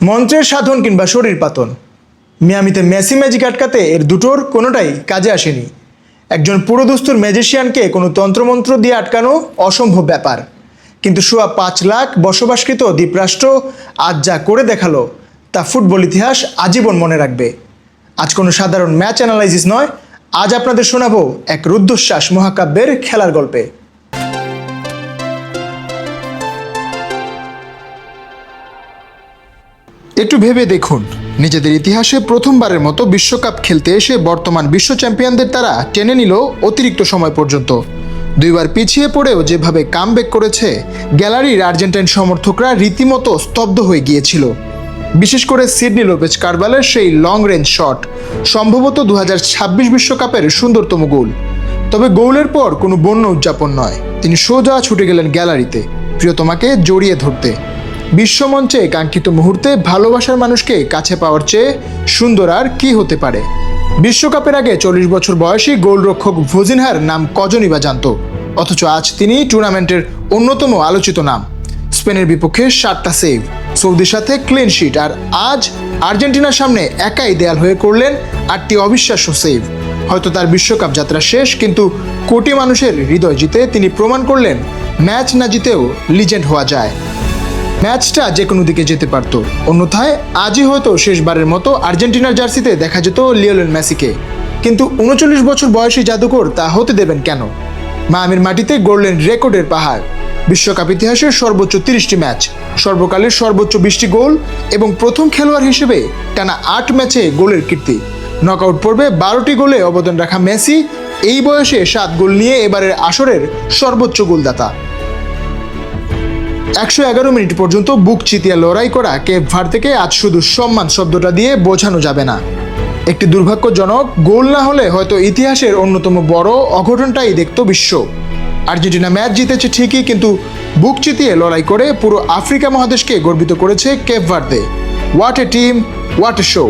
মন্ত্রের সাধন কিংবা শরীর পাতন, মিয়ামিতে মেসি ম্যাজিক আটকাতে এর দুটোর কোনোটাই কাজে আসেনি। একজন পুরোদস্তুর ম্যাজিশিয়ানকে কোনো তন্ত্রমন্ত্র দিয়ে আটকানো অসম্ভব ব্যাপার, কিন্তু ৫.৫ লাখ বসবাসকৃত দ্বীপরাষ্ট্র আজ যা করে দেখালো তা ফুটবল ইতিহাস আজীবন মনে রাখবে। আজ কোনো সাধারণ ম্যাচ অ্যানালাইসিস নয়, আজ আপনাদের শোনাবো এক রুদ্ধশ্বাস মহাকাব্যের খেলার গল্পে। একটু ভেবে দেখুন, নিজেদের ইতিহাসে প্রথমবারের মতো বিশ্বকাপ খেলতে এসে বর্তমান বিশ্ব চ্যাম্পিয়নদের তারা টেনে নিল অতিরিক্ত সময় পর্যন্ত। দুইবার পিছিয়ে পড়েও যেভাবে কামব্যাক করেছে, গ্যালারির আর্জেন্টাইন সমর্থকরা রীতিমতো স্তব্ধ হয়ে গিয়েছিল। বিশেষ করে সিডনি লোপেজ কারভালের সেই লং রেঞ্জ শট, সম্ভবত ২০২৬ বিশ্বকাপের সুন্দরতম গোল। তবে গোলের পর কোনো বন্য উদযাপন নয়, তিনি সোজা ছুটে গেলেন গ্যালারিতে প্রিয়তমাকে জড়িয়ে ধরতে। বিশ্বমঞ্চে কাঙ্ক্ষিত মুহূর্তে ভালোবাসার মানুষকে কাছে পাওয়ার চেয়ে সুন্দর আর কি হতে পারে। বিশ্বকাপের আগে ৪০ বছর বয়সী গোলরক্ষক ভোজিনহার নাম কজনই বা জানত, অথচ আজ তিনি টুর্নামেন্টের অন্যতম আলোচিত নাম। স্পেনের বিপক্ষে ৭টা সেভ, সৌদির সাথে ক্লিন শিট, আর আজ আর্জেন্টিনার সামনে একাই দেয়াল হয়ে করলেন ৮টি অবিশ্বাস্য সেভ। হয়তো তার বিশ্বকাপ যাত্রা শেষ, কিন্তু কোটি মানুষের হৃদয় জিতে তিনি প্রমাণ করলেন ম্যাচ না জিতেও লিজেন্ড হওয়া যায়। ম্যাচটা যে কোনো দিকে যেতে পারত, অন্যথায় আজই হয়তো শেষবারের মতো আর্জেন্টিনার জার্সিতে দেখা যেত লিওনেল মেসিকে। কিন্তু ৩৯ বছর বয়সী জাদুকর তা হতে দেবেন কেন? মায়ামির মাটিতে গড়লেন রেকর্ডের পাহাড়। বিশ্বকাপ ইতিহাসের সর্বোচ্চ ৩০টি ম্যাচ, সর্বকালের সর্বোচ্চ ২০টি গোল এবং প্রথম খেলোয়াড় হিসেবে টানা ৮ ম্যাচে গোলের কীর্তি। নকআউট পর্বে ১২টি গোলে অবদান রাখা মেসি এই বয়সে ৭ গোল নিয়ে এবারের আসরের সর্বোচ্চ গোলদাতা। ১১১ মিনিট পর্যন্ত বুক চিতিয়ে লড়াই করা কেপ ভার্দেকে আজ শুধু সম্মান শব্দটা দিয়ে বোঝানো যাবে না। একটি দুর্ভাগ্যজনক গোল না হলে হয়তো ইতিহাসের অন্যতম বড় অঘটনটাই দেখত বিশ্ব। আর্জেন্টিনা ম্যাচ জিতেছে ঠিকই, কিন্তু বুক চিতিয়ে লড়াই করে পুরো আফ্রিকা মহাদেশকে গর্বিত করেছে Cape Verde. What a team, what a show.